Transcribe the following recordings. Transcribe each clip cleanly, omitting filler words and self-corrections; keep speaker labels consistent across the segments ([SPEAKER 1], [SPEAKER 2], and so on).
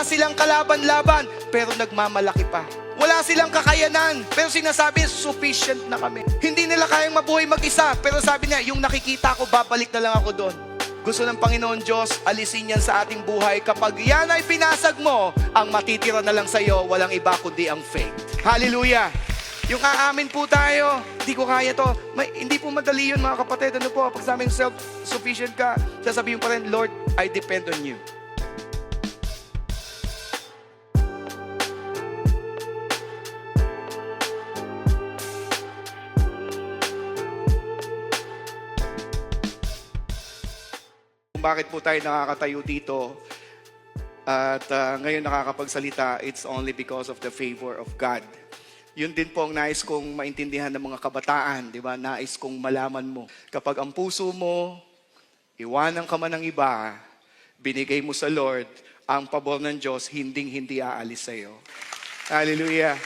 [SPEAKER 1] silang kalaban-laban, pero nagmamalaki pa. Wala silang kakayanan, pero sinasabi, sufficient na kami. Hindi nila kayang mabuhay mag-isa, pero sabi niya, yung nakikita ko, babalik na lang ako doon. Gusto ng Panginoon Diyos, alisin yan sa ating buhay. Kapag yan ay pinasag mo, ang matitira na lang sa'yo, walang iba kundi ang faith. Hallelujah! Yung aamin po tayo, hindi ko kaya to. Hindi po madali yun mga kapatid. Ano po, pag sabing self-sufficient ka, sasabihin pa rin, Lord, I depend on you. Kung bakit po tayo nakakatayo dito at ngayon nakakapagsalita, it's only because of the favor of God. Yun din po ang nais kong maintindihan ng mga kabataan, di ba? Nais kong malaman mo. Kapag ang puso mo, iwanan ka man ng iba, binigay mo sa Lord, ang pabor ng Diyos, hindi aalis sa iyo. Hallelujah.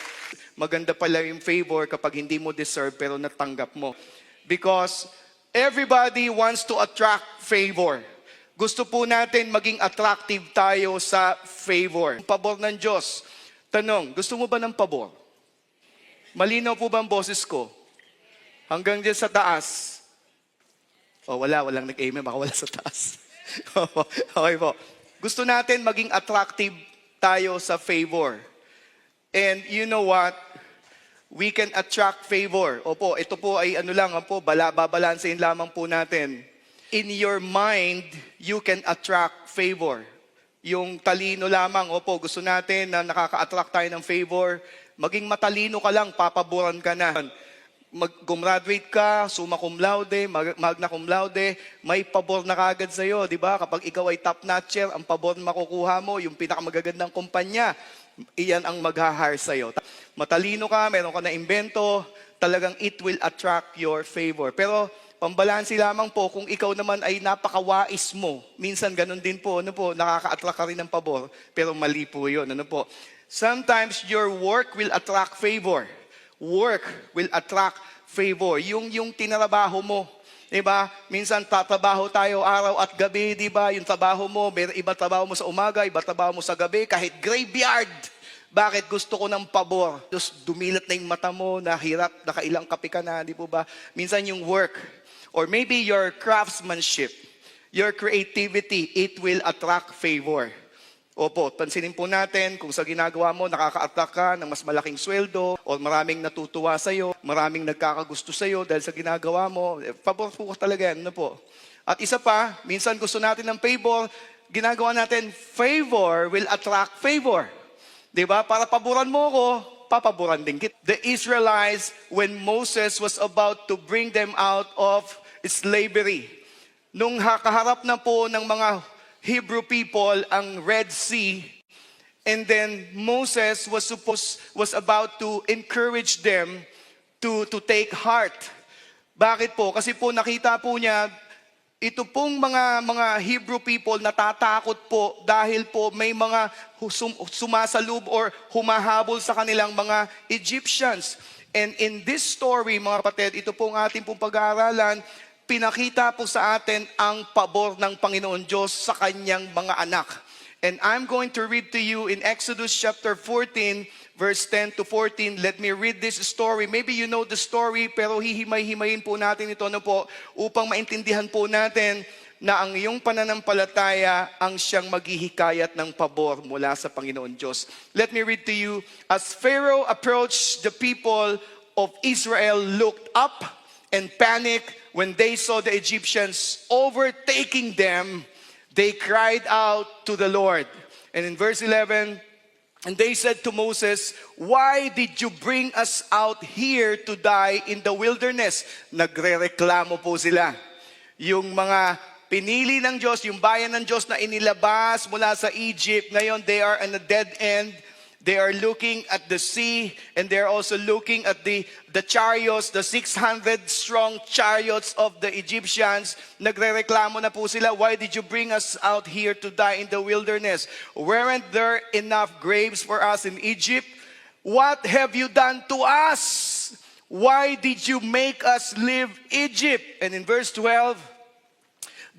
[SPEAKER 1] Maganda pala yung favor kapag hindi mo deserve pero natanggap mo. Because everybody wants to attract favor. Gusto po natin maging attractive tayo sa favor. Pabor ng Diyos. Tanong, gusto mo ba ng pabor? Malinaw po ba ang boses ko? Hanggang dyan sa taas. Walang nag-amen, baka wala sa taas. Okay po. Gusto natin maging attractive tayo sa favor. And you know what? We can attract favor. Opo, ito po ay babalansein lamang po natin. In your mind, you can attract favor. Yung talino lamang, gusto natin na nakaka-attract tayo ng favor. Maging matalino ka lang, papaboran ka na. Gumraduate ka, summa cum laude, magna cum laude, may pabor na kagad sa'yo, di ba? Kapag ikaw ay top notcher, ang pabor na makukuha mo, yung pinakamagagandang kumpanya, iyan ang mag-hire sa'yo. Matalino ka, meron ka na imbento, talagang it will attract your favor. Pero pambalansi lamang po, kung ikaw naman ay napakawais mo, minsan ganun din po, nakaka-attract ka rin ng pabor, pero mali po yun, Sometimes your work will attract favor. Work will attract favor. Yung tinarabaho mo, 'di ba? Minsan tatrabaho tayo araw at gabi, 'di ba? Yung trabaho mo, iba trabaho mo sa umaga, iba trabaho mo sa gabi, kahit graveyard. Bakit gusto ko ng pabor? Just dumilat na yung mata mo, nahirap, nakailang kape ka na, di po ba? Minsan yung work, or maybe your craftsmanship, your creativity, it will attract favor. Opo, pansinin po natin kung sa ginagawa mo, nakaka-attract ka ng mas malaking sweldo o maraming natutuwa sa'yo, maraming nagkakagusto sa'yo dahil sa ginagawa mo. Pabor po talaga yan, po. At isa pa, minsan gusto natin ng favor, ginagawa natin, favor will attract favor. Diba? Para paboran mo ko, papaboran din kita. The Israelites, when Moses was about to bring them out of slavery, nung kaharap na po ng mga Hebrew people ang Red Sea, and then Moses was about to encourage them to take heart. Bakit po? Kasi po nakita po niya ito pong mga Hebrew people natatakot po dahil po may mga sumasalub or humahabol sa kanilang mga Egyptians. And in this story, mga kapatid, ito pong ating pong pag-aaralan, pinakita po sa atin ang pabor ng Panginoon Diyos sa kanyang mga anak. And I'm going to read to you in Exodus chapter 14, verse 10 to 14. Let me read this story. Maybe you know the story, pero hihimay-himayin po natin ito upang maintindihan po natin na ang iyong pananampalataya ang siyang maghihikayat ng pabor mula sa Panginoon Diyos. Let me read to you. As Pharaoh approached, the people of Israel looked up and panicked when they saw the Egyptians overtaking them. They cried out to the Lord. And in verse 11, and they said to Moses, "Why did you bring us out here to die in the wilderness?" Nagrereklamo po sila. Yung mga pinili ng Diyos, yung bayan ng Diyos na inilabas mula sa Egypt, ngayon they are on a dead end. They are looking at the sea, and they're also looking at the chariots, the 600 strong chariots of the Egyptians. Nagrereklamo na po sila, "Why did you bring us out here to die in the wilderness? Weren't there enough graves for us in Egypt? What have you done to us? Why did you make us leave Egypt?" And in verse 12,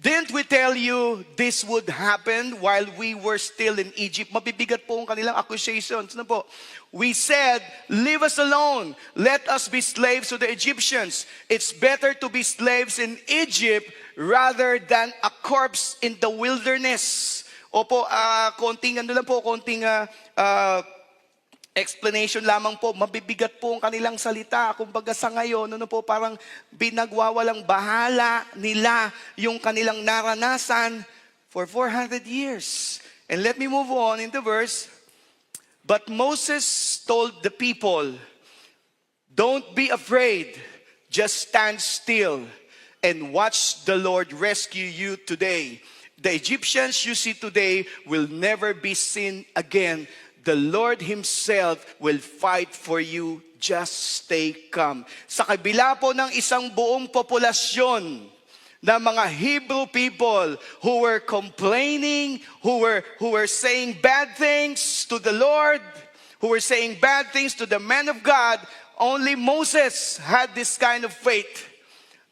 [SPEAKER 1] Didn't we tell you this would happen while we were still in Egypt? Mabibigat po ang kanilang accusations. Ano po? We said, leave us alone. Let us be slaves to the Egyptians. It's better to be slaves in Egypt rather than a corpse in the wilderness. Opo, konting explanation lamang po, mabibigat po ang kanilang salita. Kumbaga sa ngayon, parang binagwawalang bahala nila yung kanilang naranasan for 400 years. And let me move on in the verse. But Moses told the people, don't be afraid, just stand still and watch the Lord rescue you today. The Egyptians you see today will never be seen again. The Lord Himself will fight for you. Just stay calm. Sa kabila po ng isang buong populasyon na mga Hebrew people who were complaining, who were saying bad things to the Lord, who were saying bad things to the man of God, only Moses had this kind of faith.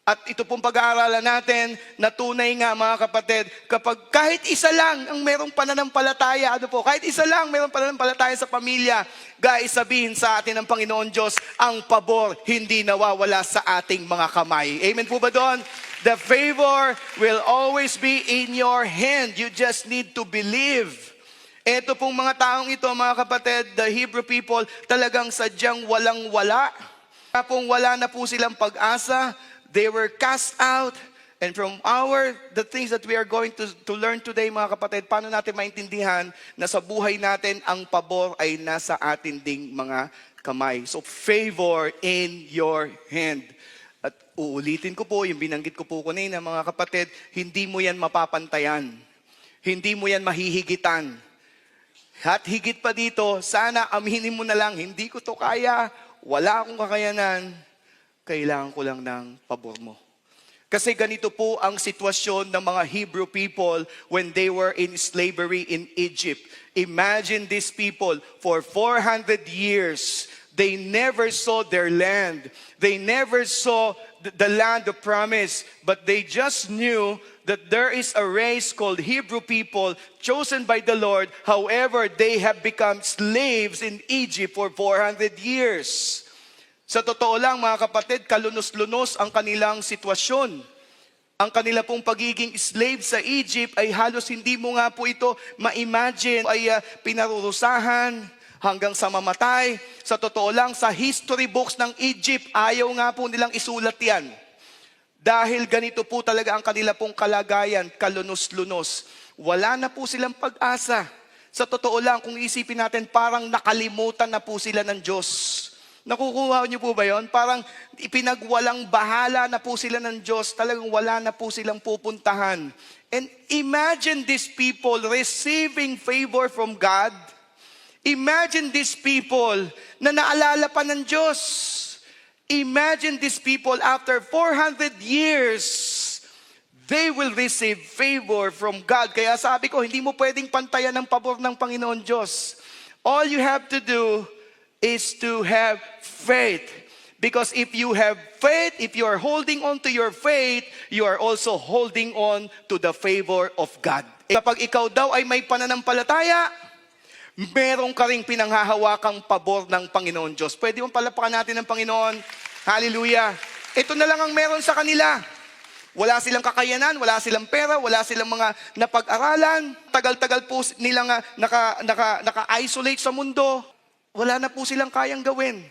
[SPEAKER 1] At ito pong pag-aaralan natin, na tunay nga mga kapatid, kapag kahit isa lang ang merong pananampalataya, kahit isa lang merong pananampalataya sa pamilya, guys, sabihin sa atin ng Panginoon Diyos, ang pabor hindi nawawala sa ating mga kamay. Amen po ba doon? The favor will always be in your hand. You just need to believe. Ito pong mga taong ito, mga kapatid, the Hebrew people, talagang sadyang walang-wala. Kapong wala na po silang pag-asa, they were cast out. And from the things that we are going to learn today, mga kapatid, paano natin maintindihan na sa buhay natin, ang pabor ay nasa atin ding mga kamay. So, favor in your hand. At uulitin ko po, yung binanggit ko po kanina, mga kapatid, hindi mo yan mapapantayan. Hindi mo yan mahihigitan. At higit pa dito, sana aminin mo na lang, hindi ko to kaya, wala akong kakayanan, kailangan ko lang ng pabor mo. Kasi ganito po ang sitwasyon ng mga Hebrew people when they were in slavery in Egypt. Imagine these people, for 400 years, they never saw their land. They never saw the land of promise, but they just knew that there is a race called Hebrew people chosen by the Lord. However, they have become slaves in Egypt for 400 years. Sa totoo lang, mga kapatid, kalunos-lunos ang kanilang sitwasyon. Ang kanila pong pagiging slave sa Egypt ay halos hindi mo nga po ito ma-imagine. Ay pinarurusahan hanggang sa mamatay. Sa totoo lang, sa history books ng Egypt, ayaw nga po nilang isulat yan. Dahil ganito po talaga ang kanila pong kalagayan, kalunos-lunos. Wala na po silang pag-asa. Sa totoo lang, kung isipin natin, parang nakalimutan na po sila ng Diyos. Nakukuha niyo po ba yon? Parang ipinagwalang bahala na po sila ng Diyos. Talagang wala na po silang pupuntahan. And imagine these people receiving favor from God. Imagine these people na naalala pa ng Diyos. Imagine these people after 400 years, they will receive favor from God. Kaya sabi ko, hindi mo pwedeng pantayan ng pabor ng Panginoon Diyos. All you have to do is to have faith. Because if you have faith, if you are holding on to your faith, you are also holding on to the favor of God. Kapag ikaw daw ay may pananampalataya, meron ka ring pinanghahawakang pabor ng Panginoon Diyos. Pwede mong palapakan natin ng Panginoon. Hallelujah. Ito na lang ang meron sa kanila. Wala silang kakayanan, wala silang pera, wala silang mga napag-aralan. Tagal-tagal po nilang naka-isolate sa mundo. Wala na po silang kayang gawin.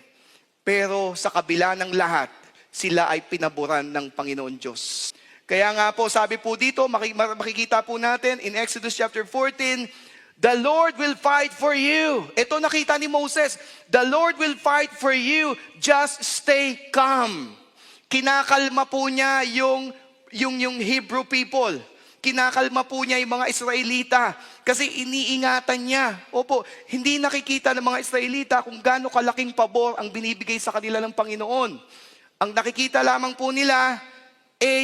[SPEAKER 1] Pero sa kabila ng lahat, sila ay pinaboran ng Panginoon Diyos. Kaya nga po, sabi po dito, makikita po natin in Exodus chapter 14, the Lord will fight for you. Ito nakita ni Moses, the Lord will fight for you, just stay calm. Kinakalma po niya yung Hebrew people. Kinakalma po niya yung mga Israelita kasi iniingatan niya. Opo, hindi nakikita ng mga Israelita kung gaano kalaking pabor ang binibigay sa kanila ng Panginoon. Ang nakikita lamang po nila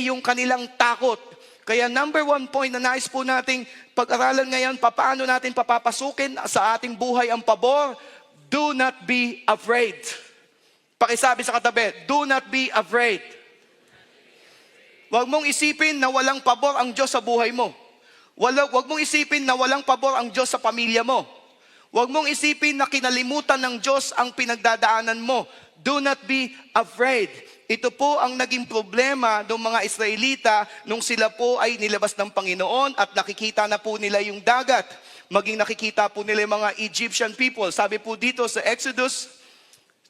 [SPEAKER 1] yung kanilang takot. Kaya number one point na nais po nating pag-aralan ngayon, paano natin papapasukin sa ating buhay ang pabor? Do not be afraid. Pakisabi sa katabi, do not be afraid. Huwag mong isipin na walang pabor ang Diyos sa buhay mo. Huwag mong isipin na walang pabor ang Diyos sa pamilya mo. Huwag mong isipin na kinalimutan ng Diyos ang pinagdadaanan mo. Do not be afraid. Ito po ang naging problema ng mga Israelita nung sila po ay nilabas ng Panginoon at nakikita na po nila yung dagat. Maging nakikita po nila yung mga Egyptian people. Sabi po dito sa Exodus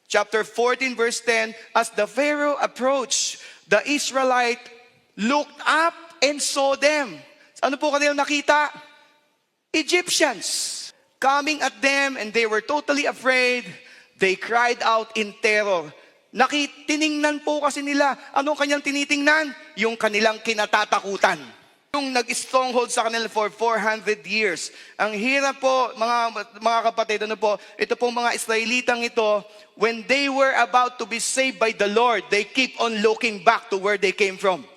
[SPEAKER 1] chapter 14 verse 10, as the Pharaoh approached, the Israelite looked up and saw them. Ano po kanilang nakita? Egyptians coming at them, and they were totally afraid. They cried out in terror. Tiningnan po kasi nila. Anong kanyang tinitingnan? Yung kanilang kinatatakutan. Yung nag-stronghold sa kanila for 400 years. Ang hirap po, mga kapatid, ito pong mga Israelitang ito, when they were about to be saved by the Lord, they keep on looking back to where they came from.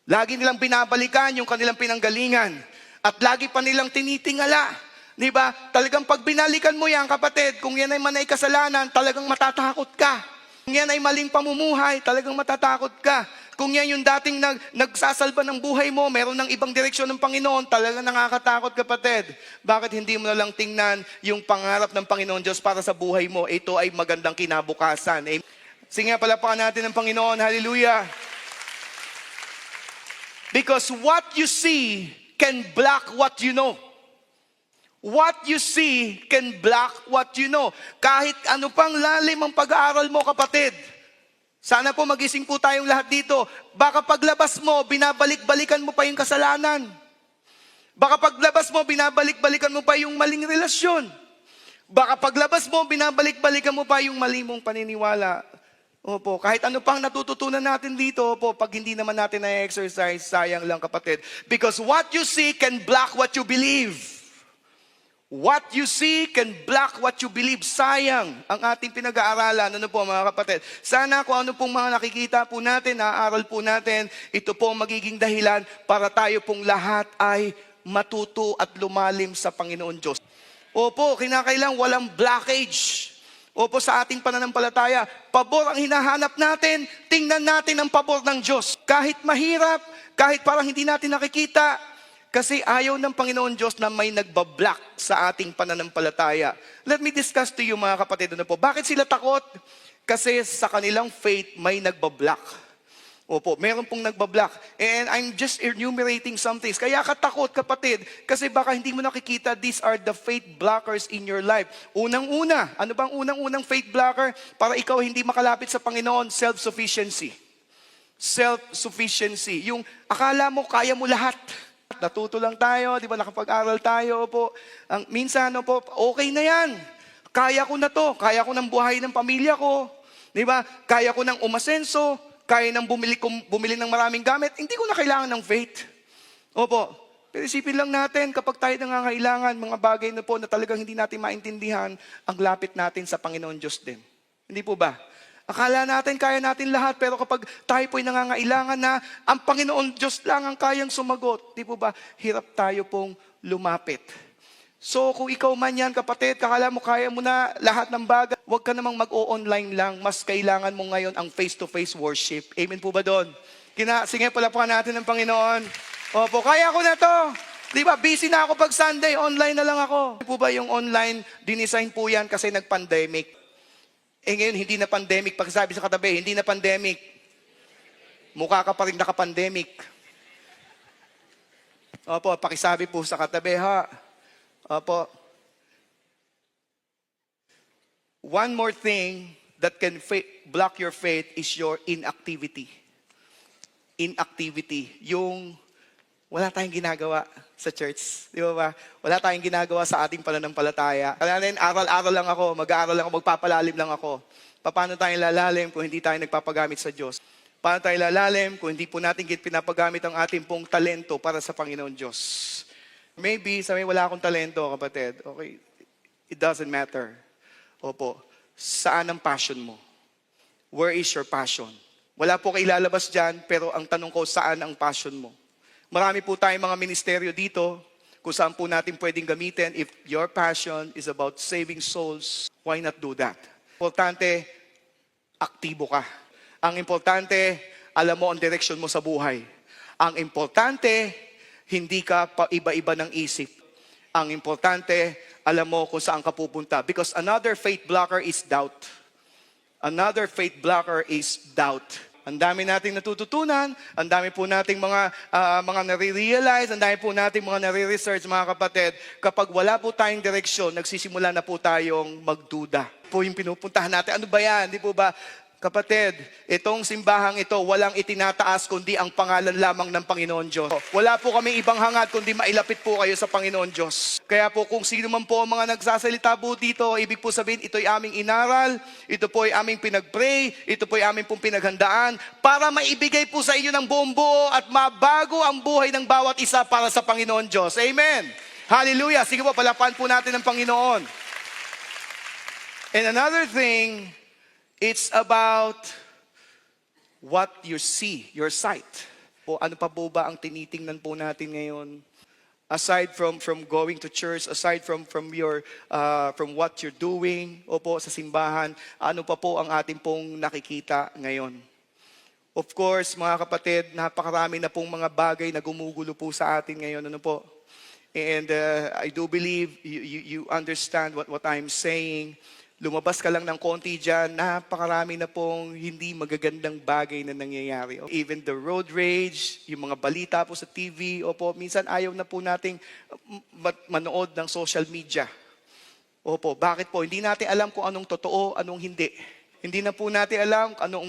[SPEAKER 1] Lagi nilang binabalikan yung kanilang pinanggalingan. At lagi pa nilang tinitingala. Diba? Talagang pag binalikan mo yan, kapatid, kung yan ay manay kasalanan, talagang matatakot ka. Kung yan ay maling pamumuhay, talagang matatakot ka. Kung yan yung dating nagsasalba ng buhay mo, meron ng ibang direksyon ng Panginoon, talagang nakakatakot, kapatid. Bakit hindi mo na lang tingnan yung pangarap ng Panginoon Diyos para sa buhay mo? Ito ay magandang kinabukasan. Sige nga, palapakan natin ng Panginoon. Hallelujah. Because what you see can block what you know. What you see can block what you know. Kahit ano pang lalim ang pag-aaral mo, kapatid. Sana po magising po tayong lahat dito. Baka paglabas mo, binabalik-balikan mo pa yung kasalanan. Baka paglabas mo, binabalik-balikan mo pa yung maling relasyon. Baka paglabas mo, binabalik-balikan mo pa yung mali mong paniniwala. Opo, kahit ano pang natututunan natin dito, opo, pag hindi naman natin na-exercise, sayang lang, kapatid. Because what you see can block what you believe. What you see can block what you believe. Sayang ang ating pinag-aaralan. Ano po, mga kapatid? Sana kung ano pong mga nakikita po natin, naaaral po natin, ito po magiging dahilan para tayo pong lahat ay matuto at lumalim sa Panginoon Diyos. Opo, kinakailang walang blockage. Opo, sa ating pananampalataya, pabor ang hinahanap natin, tingnan natin ang pabor ng Diyos. Kahit mahirap, kahit parang hindi natin nakikita, kasi ayaw ng Panginoon Diyos na may nagbablock sa ating pananampalataya. Let me discuss to you, mga kapatid, ano po. Bakit sila takot? Kasi sa kanilang faith may nagbablock. Opo, meron pong nagbablock. And I'm just enumerating some things. Kaya ka takot, kapatid, kasi baka hindi mo nakikita, these are the faith blockers in your life. Unang-una, ano bang unang-unang faith blocker? Para ikaw hindi makalapit sa Panginoon, self-sufficiency. Self-sufficiency. Yung akala mo, kaya mo lahat. Natuto lang tayo, di ba, nakapag-aral tayo po. Minsan, po, okay na yan. Kaya ko na to. Kaya ko ng buhay ng pamilya ko. Di ba? Kaya ko ng umasenso. Kaya ng bumili ng maraming gamit. Hindi ko na kailangan ng faith. Opo. Pero isipin lang natin, kapag tayo nangangailangan, mga bagay na po na talagang hindi natin maintindihan, ang lapit natin sa Panginoon Diyos din. Hindi po ba? Akala natin, kaya natin lahat, pero kapag tayo po'y nangangailangan na, ang Panginoon Diyos lang ang kayang sumagot. Di po ba? Hirap tayo pong lumapit. So, kung ikaw man yan, kapatid, kakala mo kaya mo na lahat ng bagay, huwag ka namang mag-o-online lang. Mas kailangan mo ngayon ang face-to-face worship. Amen po ba doon? Sige, palapakan natin ng Panginoon. Opo, kaya ko na to. Di ba, busy na ako pag Sunday, online na lang ako. Di po ba yung online, dinisign po yan kasi nag-pandemic. Ngayon, hindi na pandemic. Pag sabi sa katabi, hindi na pandemic. Mukha ka pa rin naka-pandemic. Opo, pakisabi po sa katabi, ha? Opo. One more thing that can block your faith is your inactivity. Inactivity. Yung wala tayong ginagawa sa church. Di ba? Wala tayong ginagawa sa ating pananampalataya. Kaya aral-aral lang ako, mag-aaral lang ako, magpapalalim lang ako. Paano tayo lalalim kung hindi tayo nagpapagamit sa Diyos? Paano tayo lalalim kung hindi po natin pinapagamit ang ating pong talento para sa Panginoon Diyos? Maybe, sabi, wala akong talento, kapatid. Okay, it doesn't matter. Opo, saan ang passion mo? Where is your passion? Wala po kayo ilalabas dyan, pero ang tanong ko, saan ang passion mo? Marami po tayong mga ministeryo dito kung saan po natin pwedeng gamitin. If your passion is about saving souls, why not do that? Importante, aktibo ka. Ang importante, alam mo ang direksyon mo sa buhay. Ang importante, hindi ka pa iba-iba ng isip. Ang importante, alam mo kung saan ka pupunta. Because another faith blocker is doubt. Another faith blocker is doubt. Ang dami nating natututunan, ang dami po nating mga nare-realize, ang dami po nating mga nare-research, mga kapatid. Kapag wala po tayong direksyon, nagsisimula na po tayong magduda. Po yung pinupuntahan natin, ano ba yan? Di po ba? Kapatid, itong simbahang ito, walang itinataas kundi ang pangalan lamang ng Panginoon Diyos. Wala po kami ibang hangad kundi mailapit po kayo sa Panginoon Diyos. Kaya po kung sino man po ang mga nagsasalita po dito, ibig po sabihin, ito'y aming inaral, ito po ay aming pinag-pray, ito po ay aming pong pinaghandaan, para maibigay po sa inyo ng buong buo at mabago ang buhay ng bawat isa para sa Panginoon Diyos. Amen! Hallelujah! Sige po, palapan po natin ang Panginoon. And another thing, it's about what you see, your sight. Po, ano pa po ba ang tinitingnan po natin ngayon? Aside from going to church, aside from what you're doing, o po sa simbahan, ano pa po ang ating pong nakikita ngayon? Of course, mga kapatid, napakarami na pong mga bagay na gumugulo po sa atin ngayon. Ano po? And I do believe you understand what I'm saying. Lumabas ka lang ng konti dyan, napakarami na pong hindi magagandang bagay na nangyayari. Even the road rage, yung mga balita po sa TV, opo, minsan ayaw na po nating manood ng social media. Opo, bakit po? Hindi natin alam kung anong totoo, anong hindi. Hindi na po natin alam kung anong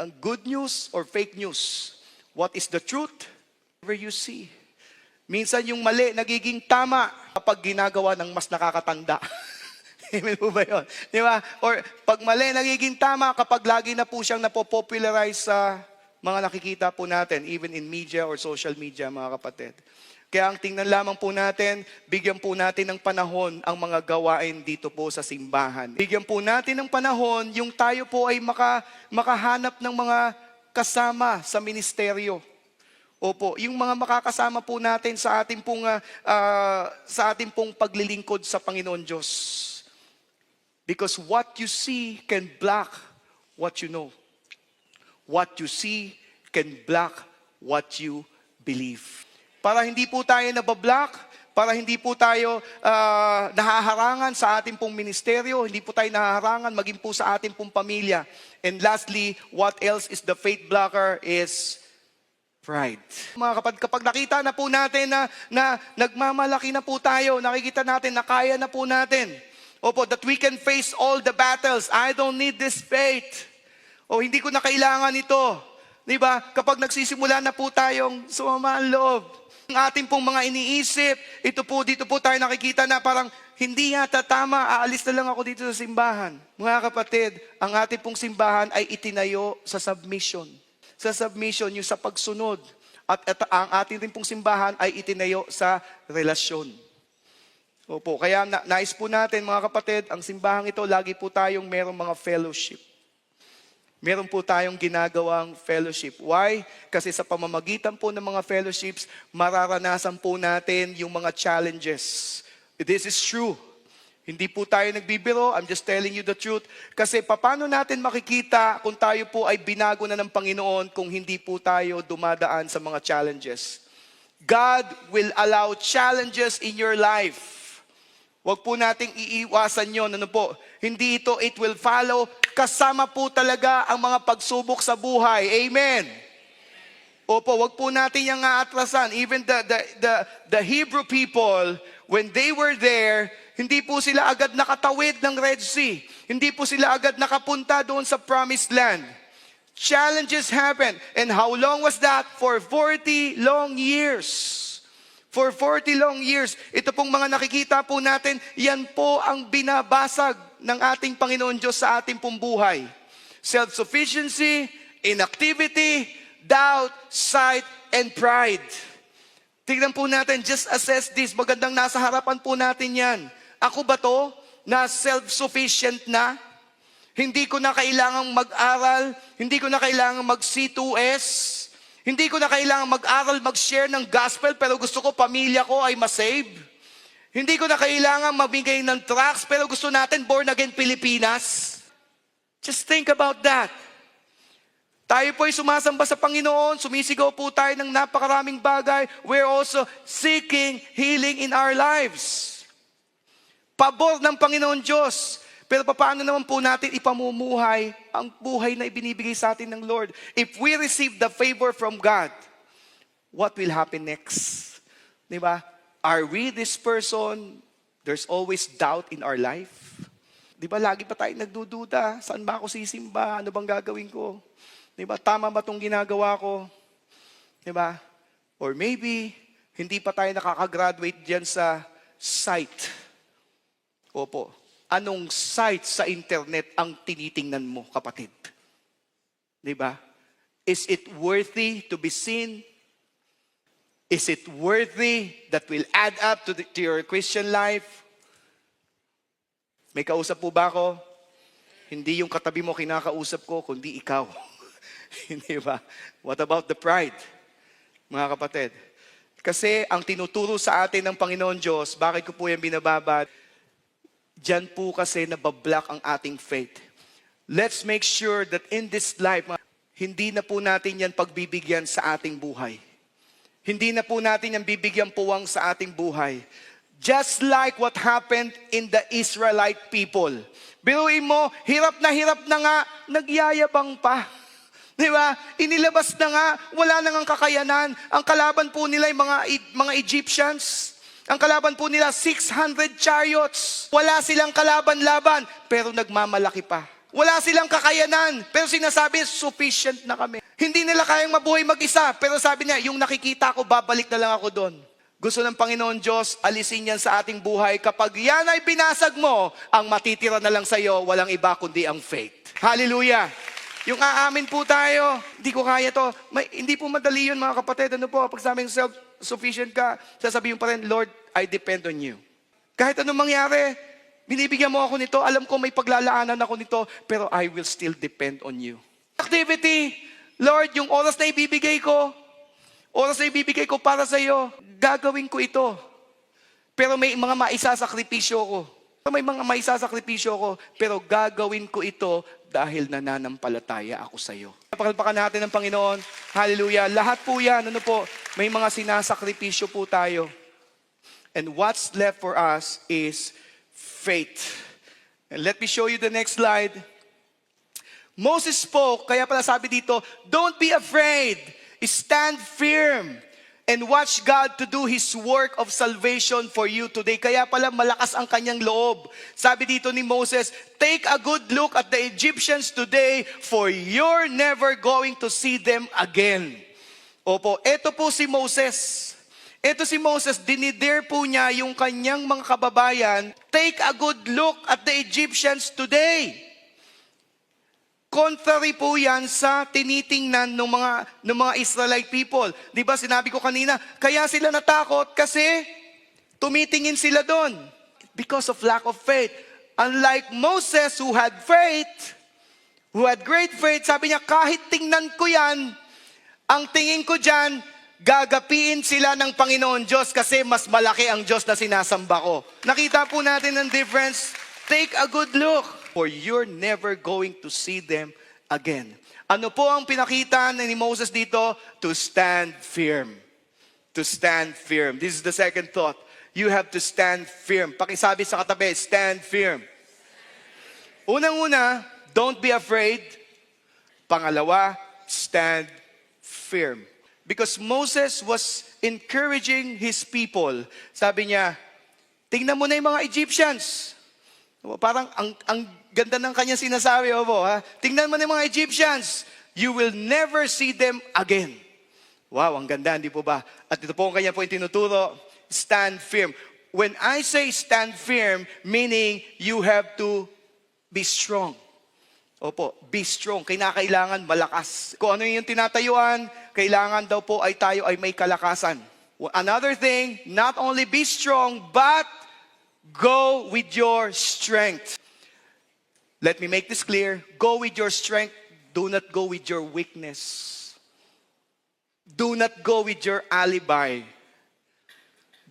[SPEAKER 1] ang good news or fake news. What is the truth? Whatever you see. Minsan yung mali nagiging tama kapag ginagawa ng mas nakakatanda. Amen po ba yun? Di ba? Or pag mali, nagiging tama kapag lagi na po siyang napopopularize sa mga nakikita po natin, even in media or social media, mga kapatid. Kaya ang tingnan lamang po natin, bigyan po natin ng panahon ang mga gawain dito po sa simbahan. Bigyan po natin ng panahon yung tayo po ay makahanap ng mga kasama sa ministeryo. Opo, yung mga makakasama po natin sa ating pong paglilingkod sa Panginoon Diyos. Because what you see can block what you know. What you see can block what you believe. Para hindi po tayo nabablock, para hindi po tayo nahaharangan sa ating pong ministeryo, hindi po tayo nahaharangan maging po sa ating pong pamilya. And lastly, what else is the faith blocker is pride. Mga kapag nakita na po natin na nagmamalaki na po tayo, nakikita natin na kaya na po natin, opo, that we can face all the battles. I don't need this faith. O hindi ko na kailangan ito. Diba? Kapag nagsisimula na po tayong sumama ang loob, ang ating pong mga iniisip, dito po tayo nakikita na parang hindi yata tama, aalis na lang ako dito sa simbahan. Mga kapatid, ang ating pong simbahan ay itinayo sa submission. Sa submission, yung sa pagsunod. At ang ating rin pong simbahan ay itinayo sa relasyon. Opo, kaya nais po natin mga kapatid, ang simbahang ito, lagi po tayong merong mga fellowship. Meron po tayong ginagawang fellowship. Why? Kasi sa pamamagitan po ng mga fellowships, mararanasan po natin yung mga challenges. This is true. Hindi po tayo nagbibiro, I'm just telling you the truth. Kasi paano natin makikita kung tayo po ay binago na ng Panginoon kung hindi po tayo dumadaan sa mga challenges? God will allow challenges in your life. Huwag po nating iiwasan yun. Ano po? Hindi ito, it will follow. Kasama po talaga ang mga pagsubok sa buhay. Amen. Opo, huwag po natin yung aatrasan. Even the Hebrew people, when they were there, hindi po sila agad nakatawid ng Red Sea. Hindi po sila agad nakapunta doon sa Promised Land. Challenges happen. And how long was that? For 40 long years. For 40 long years, ito pong mga nakikita po natin, yan po ang binabasag ng ating Panginoon Diyos sa ating pong buhay. Self-sufficiency, inactivity, doubt, sight, and pride. Tignan po natin, just assess this. Magandang nasa harapan po natin yan. Ako ba to na self-sufficient na? Hindi ko na kailangang mag-aral, hindi ko na kailangang mag-C2S, hindi ko na kailangan mag-aral, mag-share ng gospel, pero gusto ko pamilya ko ay masave. Hindi ko na kailangan mamigay ng tracts, pero gusto natin born again Pilipinas. Just think about that. Tayo po ay sumasamba sa Panginoon, sumisigaw po tayo ng napakaraming bagay. We're also seeking healing in our lives. Pabor ng Panginoon Diyos. Pero paano naman po natin ipamumuhay ang buhay na ibinibigay sa atin ng Lord? If we receive the favor from God, what will happen next? Diba? Are we this person? There's always doubt in our life. Diba, lagi pa tayo nagdududa. Saan ba ako sisimba? Ano bang gagawin ko? Diba, tama ba itong ginagawa ko? Diba? Or maybe, hindi pa tayo nakakagraduate dyan sa site. Opo. Anong site sa internet ang tinitingnan mo, kapatid? Diba? Is it worthy to be seen? Is it worthy that will add up to your Christian life? May kausap po ba ako? Hindi yung katabi mo kinakausap ko, kundi ikaw. Hindi ba? What about the pride? Mga kapatid. Kasi ang tinuturo sa atin ng Panginoon Diyos, bakit ko po yan binababad? Diyan po kasi nabablock ang ating faith. Let's make sure that in this life, hindi na po natin yan pagbibigyan sa ating buhay. Hindi na po natin yan bibigyan puwang sa ating buhay. Just like what happened in the Israelite people. Biruin mo, hirap na nga, nagyayabang pa. Di ba? Inilabas na nga, wala nang ang kakayanan. Ang kalaban po nila ay mga Egyptians. Ang kalaban po nila, 600 chariots. Wala silang kalaban-laban, pero nagmamalaki pa. Wala silang kakayanan, pero sinasabi, sufficient na kami. Hindi nila kayang mabuhay mag-isa, pero sabi niya, yung nakikita ko, babalik na lang ako doon. Gusto ng Panginoon Diyos, alisin yan sa ating buhay. Kapag yan ay binasag mo, ang matitira na lang sa iyo, walang iba kundi ang faith. Hallelujah! Yung aamin po tayo, hindi ko kaya to. Hindi po madali yun, mga kapatid. Ano po, pag sabing self-sufficient ka, sasabihin pa rin, Lord, I depend on you. Kahit anong mangyari, binibigyan mo ako nito, alam ko may paglalaanan ako nito, pero I will still depend on you. Activity, Lord, yung oras na ibibigay ko para sa iyo, gagawin ko ito. Pero may mga maisasakripisyo ko. Pero gagawin ko ito dahil nananampalataya ako sa iyo. Napakalapakan natin ng Panginoon. Hallelujah. Lahat po yan, may mga sinasakripisyo po tayo. And what's left for us is faith. And let me show you the next slide. Moses spoke, kaya pala sabi dito, don't be afraid. Stand firm and watch God to do His work of salvation for you today. Kaya pala malakas ang kanyang loob. Sabi dito ni Moses, take a good look at the Egyptians today, for you're never going to see them again. Opo, eto po si Moses. Dinidare po niya yung kanyang mga kababayan, take a good look at the Egyptians today. Contrary po yan sa tinitingnan ng mga Israelite people. Di ba sinabi ko kanina, kaya sila natakot kasi tumitingin sila doon. Because of lack of faith. Unlike Moses who had faith, who had great faith, sabi niya, kahit tingnan ko yan, ang tingin ko dyan, gagapiin sila ng Panginoon Diyos kasi mas malaki ang Diyos na sinasamba ko. Nakita po natin ang difference. Take a good look, for you're never going to see them again. Ano po ang pinakita ni Moses dito? To stand firm. To stand firm. This is the second thought. You have to stand firm. Pakisabi sa katabi, stand firm. Unang-una, don't be afraid. Pangalawa, stand firm. Because Moses was encouraging his people. Sabi niya, tingnan mo na yung mga Egyptians. Parang ang ganda ng kanyang sinasabi. Tingnan mo na yung mga Egyptians. You will never see them again. Wow, ang ganda, hindi po ba? At ito po ang kanya po yung tinuturo. Stand firm. When I say stand firm, meaning you have to be strong. Opo, be strong. Kailangan malakas. Kung ano yung tinatayuan, kailangan daw po ay tayo ay may kalakasan. Another thing, not only be strong, but go with your strength. Let me make this clear. Go with your strength. Do not go with your weakness. Do not go with your alibi.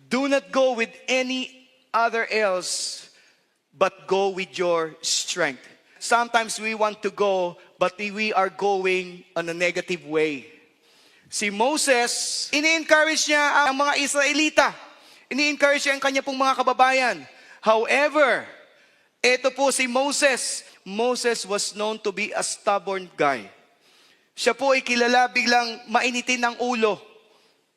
[SPEAKER 1] Do not go with any other else, but go with your strength. Sometimes we want to go but we are going on a negative way. Si Moses, ini-encourage niya ang mga Israelita. Ini-encourage niya ang kanya pong mga kababayan. However, ito po si Moses. Moses was known to be a stubborn guy. Siya po ay kilala biglang mainitin ng ulo.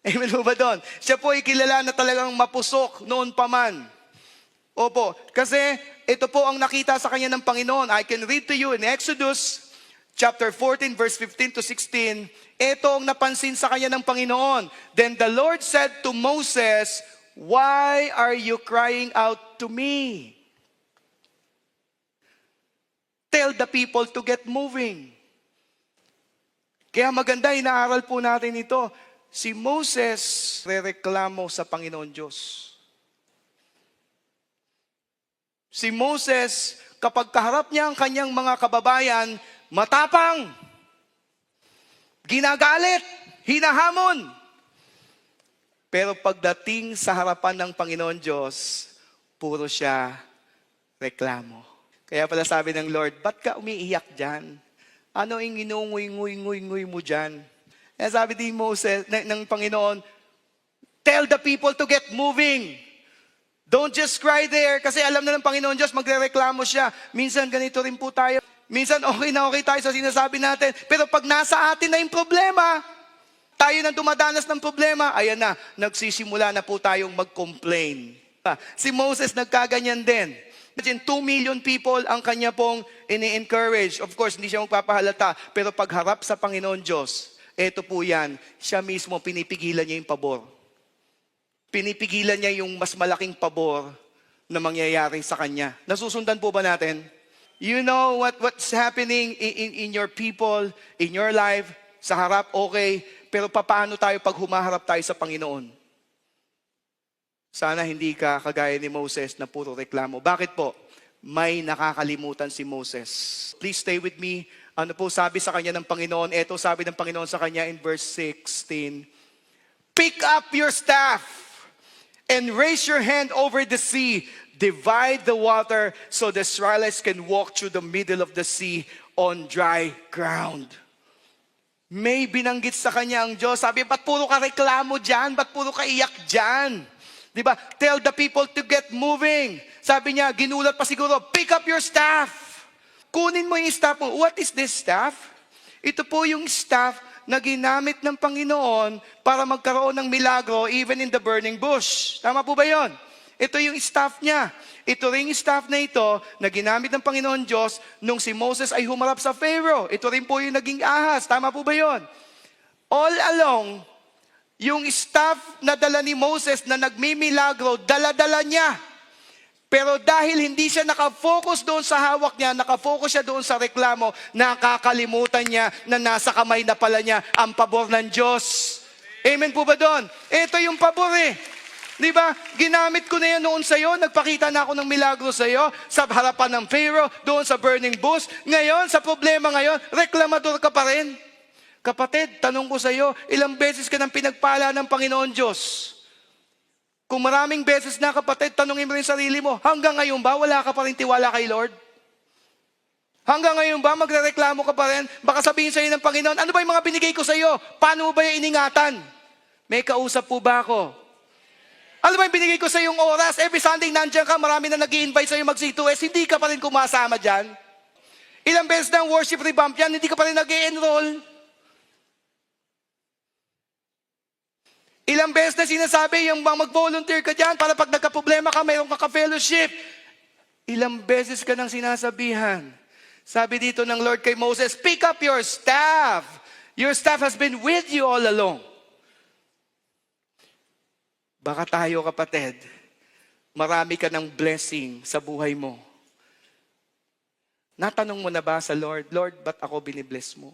[SPEAKER 1] Amen po ba doon? Siya po ay kilala na talagang mapusok noon pa man. Opo, kasi ito po ang nakita sa kanya ng Panginoon. I can read to you in Exodus chapter 14 verse 15 to 16. Ito ang napansin sa kanya ng Panginoon. Then the Lord said to Moses, "Why are you crying out to me? Tell the people to get moving." Kaya maganda, inaaral po natin ito. Si Moses rereklamo sa Panginoon Diyos. Si Moses, kapag kaharap niya ang kanyang mga kababayan, matapang, ginagalit, hinahamon. Pero pagdating sa harapan ng Panginoon Diyos, puro siya reklamo. Kaya pala sabi ng Lord, ba't ka umiiyak dyan? Ano yung inunguy-nguy-nguy mo dyan? Kaya sabi din Moses, ng Panginoon, tell the people to get moving. Don't just cry there. Kasi alam na ng Panginoon Diyos, magre-reklamo siya. Minsan ganito rin po tayo. Minsan okay na okay tayo sa sinasabi natin. Pero pag nasa atin na yung problema, tayo na dumadanas ng problema, ayan na, nagsisimula na po tayong mag-complain. Si Moses nagkaganyan din. Imagine, 2 million people ang kanya pong ini-encourage. Of course, hindi siya magpapahalata. Pero pagharap sa Panginoon Diyos, eto po yan, siya mismo pinipigilan niya yung pabor. Pinipigilan niya yung mas malaking pabor na mangyayari sa kanya. Nasusundan po ba natin? You know what's happening in your people, in your life, sa harap, okay, pero paano tayo pag humaharap tayo sa Panginoon? Sana hindi ka kagaya ni Moses na puro reklamo. Bakit po? May nakakalimutan si Moses. Please stay with me. Ano po sabi sa kanya ng Panginoon? Ito sabi ng Panginoon sa kanya in verse 16. Pick up your staff and raise your hand over the sea. Divide the water so the Israelites can walk through the middle of the sea on dry ground. May binanggit sa kanya ang Diyos. Sabi, ba't puro ka reklamo dyan? Ba't puro ka iyak dyan? Diba? Tell the people to get moving. Sabi niya, ginulat pa siguro, pick up your staff. Kunin mo yung staff mo. What is this staff? Ito po yung staff na ginamit ng Panginoon para magkaroon ng milagro even in the burning bush. Tama po ba yon? Ito yung staff niya. Ito rin yung staff na ito na ginamit ng Panginoon Diyos nung si Moses ay humarap sa Pharaoh. Ito rin po yung naging ahas. Tama po ba yon? All along, yung staff na dala ni Moses na nagmimilagro, dala-dala niya. Pero dahil hindi siya nakafocus doon sa hawak niya, nakafocus siya doon sa reklamo, nakakalimutan niya na nasa kamay na pala niya ang pabor ng Diyos. Amen po ba doon? Ito yung pabor eh. Di ba? Ginamit ko na yan noon sa iyo, nagpakita na ako ng milagro sa iyo, sa harapan ng Pharaoh, doon sa burning bush. Ngayon, sa problema ngayon, reklamador ka pa rin. Kapatid, tanong ko sa iyo, ilang beses ka nang pinagpala ng Panginoon Diyos? Kung maraming beses na, kapatid, tanongin mo rin sarili mo, hanggang ngayon ba wala ka pa rin tiwala kay Lord? Hanggang ngayon ba magrereklamo ka pa rin? Baka sabihin sa iyo ng Panginoon, ano ba yung mga binigay ko sa iyo? Paano mo ba yung iningatan? May kausap po ba ako? Ano ba yung binigay ko sa iyong oras? Every Sunday nandiyan ka, marami na nag-i-invite sa iyo mag-C2S, hindi ka pa rin kumasama dyan? Ilang beses na ang worship revamp yan, hindi ka pa rin nag-i-enroll? Ilang beses na sinasabi, yung mag-volunteer ka dyan para pag nagka-problema ka, mayroong ka-fellowship. Ilang beses ka nang sinasabihan. Sabi dito ng Lord kay Moses, pick up your staff. Your staff has been with you all along. Baka tayo, kapatid, marami ka ng blessing sa buhay mo. Natanong mo na ba sa Lord, Lord, ba't ako binibless mo?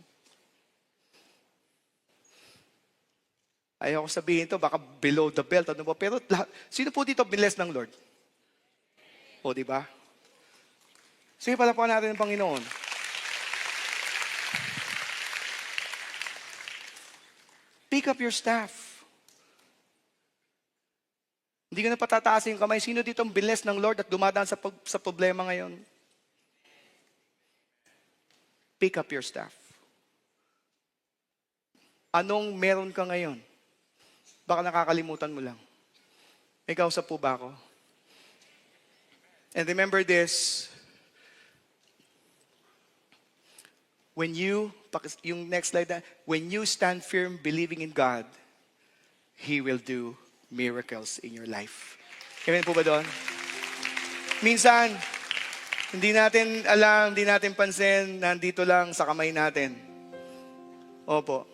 [SPEAKER 1] Ayaw ko sabihin ito, baka below the belt. Ano ba? Pero sino po dito binless ng Lord? O, di ba? Sige, palapakan natin ng Panginoon. Pick up your staff. Hindi ka na patataasin yung kamay. Sino dito ang binless ng Lord at dumadaan sa problema ngayon? pick up your staff. Anong meron ka ngayon? Baka nakakalimutan mo lang. May kausap po ba ako? And remember this, yung next slide na, when you stand firm believing in God, He will do miracles in your life. Amen po ba doon? Minsan, hindi natin alam, hindi natin pansin, nandito lang sa kamay natin. Opo.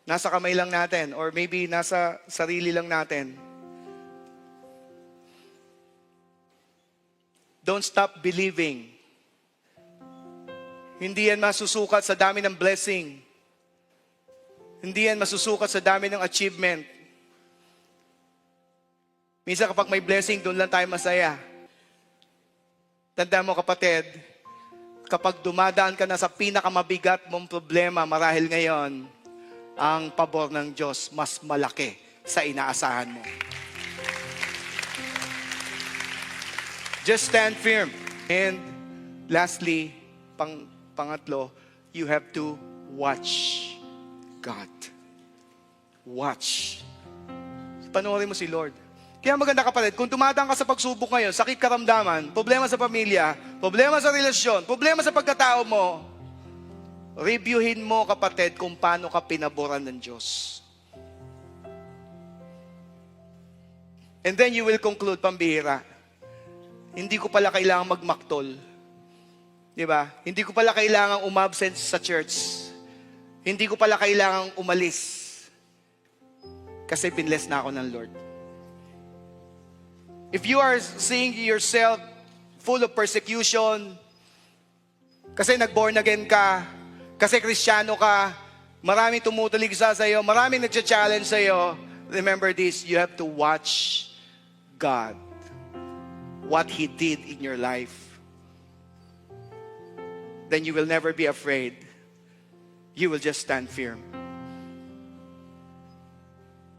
[SPEAKER 1] Nasa kamay lang natin, or maybe nasa sarili lang natin. Don't stop believing. Hindi yan masusukat sa dami ng blessing. Hindi yan masusukat sa dami ng achievement. Minsan kapag may blessing, doon lang tayo masaya. Tanda mo kapatid, kapag dumadaan ka na sa pinakamabigat mong problema, marahil ngayon, ang pabor ng Diyos mas malaki sa inaasahan mo. Just stand firm. And lastly, pangatlo, you have to watch God. Watch. Panoorin mo si Lord. Kaya maganda kapatid, kung dumadaan ka sa pagsubok ngayon, sakit karamdaman, problema sa pamilya, problema sa relasyon, problema sa pagkatao mo, reviewin mo kapatid kung paano ka pinaboran ng Diyos. And then you will conclude, pambihira, hindi ko pala kailangan magmaktol. Di ba? Hindi ko pala kailangan umabsent sa church. Hindi ko pala kailangan umalis. Kasi binless na ako ng Lord. If you are seeing yourself full of persecution, kasi nag-born again ka, kasi Kristiyano ka, maraming tumutulig sa iyo, maraming nag-challenge sa iyo, remember this, you have to watch God. What He did in your life. Then you will never be afraid. You will just stand firm.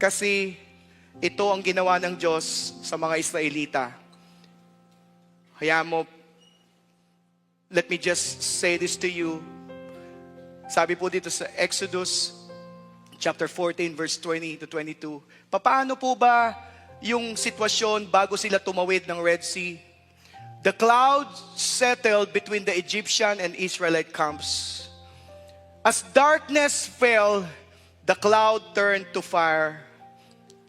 [SPEAKER 1] Kasi ito ang ginawa ng Diyos sa mga Israelita. Hayaan mo, let me just say this to you. Sabi po dito sa Exodus chapter 14 verse 20 to 22. Paano po ba yung sitwasyon bago sila tumawid ng Red Sea? The cloud settled between the Egyptian and Israelite camps. As darkness fell, the cloud turned to fire,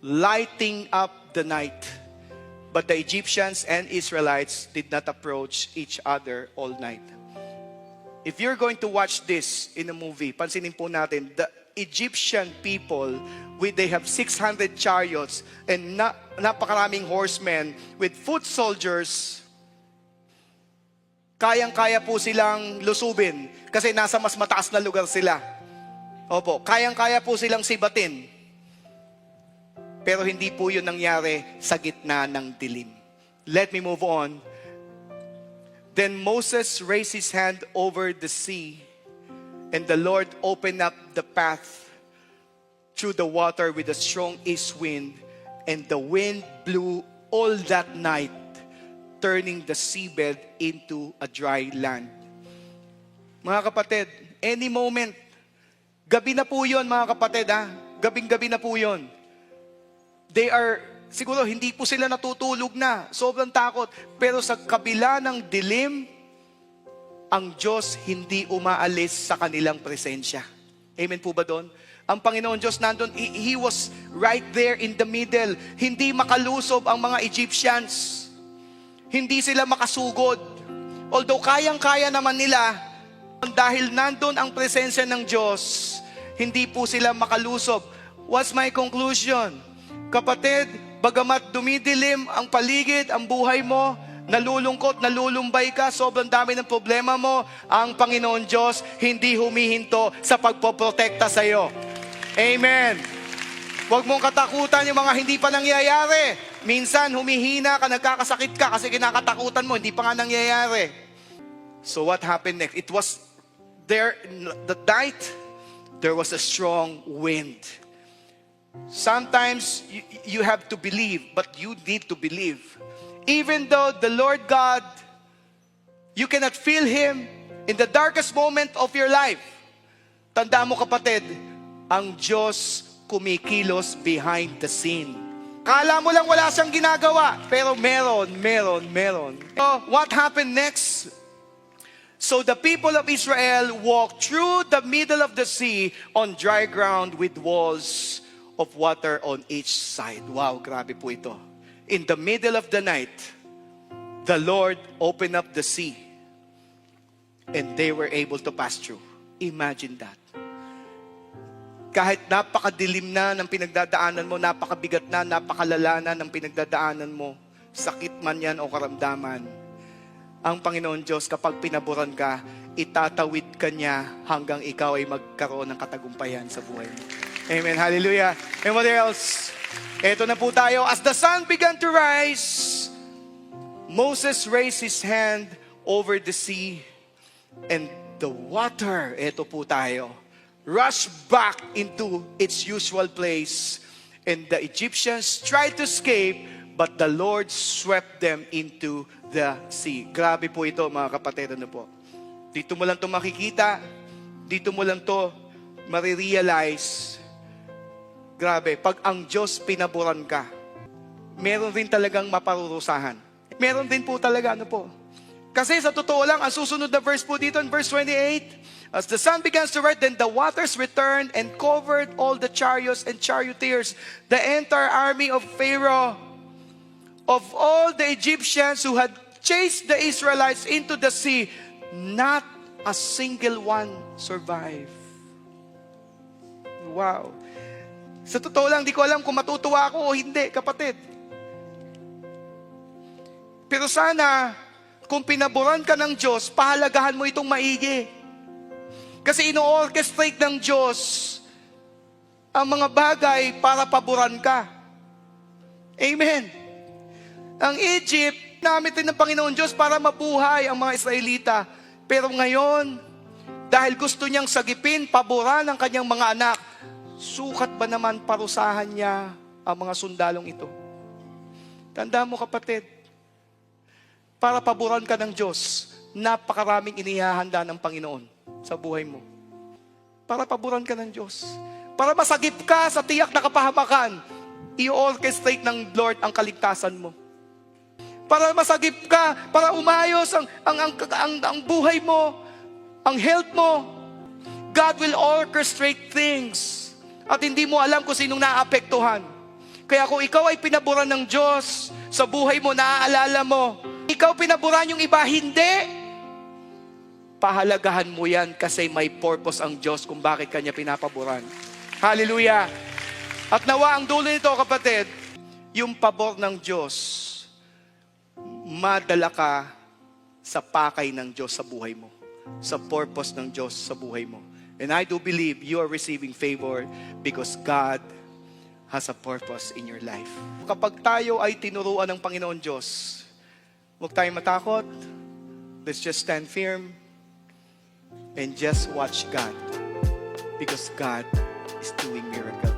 [SPEAKER 1] lighting up the night. But the Egyptians and Israelites did not approach each other all night. If you're going to watch this in a movie, pansinin po natin, the Egyptian people, they have 600 chariots and napakaraming horsemen with foot soldiers. Kayang-kaya po silang lusubin kasi nasa mas mataas na lugar sila. Opo, kayang-kaya po silang sibatin. Pero hindi po yun nangyari sa gitna ng dilim. Let me move on. Then Moses raised his hand over the sea, and the Lord opened up the path through the water with a strong east wind, and the wind blew all that night, turning the seabed into a dry land. Mga kapatid, any moment, gabi na po yun mga kapatid ha, gabing-gabi na po yun. Siguro hindi po sila natutulog na, sobrang takot. Pero sa kabila ng dilim, ang Diyos hindi umaalis sa kanilang presensya. Amen po ba doon? Ang Panginoon Diyos nandun, He was right there in the middle. Hindi makalusob ang mga Egyptians. Hindi sila makasugod. Although kayang-kaya naman nila, dahil nandun ang presensya ng Diyos, hindi po sila makalusob. What's my conclusion? Kapatid, bagamat dumidilim ang paligid, ang buhay mo, nalulungkot, nalulumbay ka, sobrang dami ng problema mo, ang Panginoon Diyos hindi humihinto sa pagpoprotekta sa iyo. Amen. Huwag mong katakutan yung mga hindi pa nangyayari. Minsan humihina ka, nagkakasakit ka kasi kinakatakutan mo, hindi pa nga nangyayari. So what happened next? It was there, the night, there was a strong wind. Sometimes you have to believe, but you need to believe. Even though the Lord God, you cannot feel Him, In the darkest moment of your life, tandaan mo kapatid, ang Diyos kumikilos behind the scene. Kala mo lang wala siyang ginagawa, pero meron. So, what happened next? So the people of Israel walked through the middle of the sea on dry ground with walls of water on each side. Wow, grabe po ito. In the middle of the night, the Lord opened up the sea and they were able to pass through. Imagine that. Kahit napakadilim na ng pinagdadaanan mo, napakabigat na, napakalala na ng pinagdadaanan mo, sakit man yan o karamdaman, ang Panginoon Diyos, kapag pinaburan ka, itatawid ka niya hanggang ikaw ay magkaroon ng katagumpayan sa buhay mo. Amen. Hallelujah. And what else? Eto na po tayo. As the sun began to rise, Moses raised his hand over the sea and the water, eto po tayo, rushed back into its usual place. And the Egyptians tried to escape, but the Lord swept them into the sea. Grabe po ito mga kapatid, ano po. Dito mo lang ito makikita, dito mo lang ito marirealize. Grabe, pag ang Diyos pinaburan ka, meron rin talagang maparurusahan. Meron din po talaga, ano po. Kasi sa totoo lang, ang susunod na verse po dito, in verse 28, as the sun begins to rise, then the waters returned and covered all the chariots and charioteers, the entire army of Pharaoh, of all the Egyptians who had chased the Israelites into the sea. Not a single one survived. Wow. Sa totoo lang, di ko alam kung matutuwa ako o hindi, kapatid. Pero sana, kung pinaboran ka ng Diyos, pahalagahan mo itong maigi. Kasi ino-orchestrate ng Diyos ang mga bagay para paboran ka. Amen. Ang Egypt, namit din ng Panginoon Diyos para mabuhay ang mga Israelita. Pero ngayon, dahil gusto niyang sagipin, paboran ang kanyang mga anak, sukat ba naman parusahan niya ang mga sundalong ito? Tandaan mo kapatid, para paboran ka ng Diyos, napakaraming inihahanda ng Panginoon sa buhay mo. Para paboran ka ng Diyos. Para masagip ka sa tiyak na kapahamakan, i-orchestrate ng Lord ang kaligtasan mo. Para masagip ka, para umayos ang buhay mo, ang health mo, God will orchestrate things. At hindi mo alam kung sinong naapektuhan. Kaya kung ikaw ay pinaboran ng Diyos, sa buhay mo, naaalala mo, ikaw pinaboran yung iba, hindi. Pahalagahan mo yan kasi may purpose ang Diyos kung bakit kanya pinapaboran. Hallelujah! At nawa ang dulo nito, kapatid, yung pabor ng Diyos, madala ka sa pakay ng Diyos sa buhay mo. Sa purpose ng Diyos sa buhay mo. And I do believe you are receiving favor because God has a purpose in your life. Kapag tayo ay tinuruan ng Panginoon Diyos, huwag tayong matakot. Let's just stand firm and just watch God because God is doing miracle.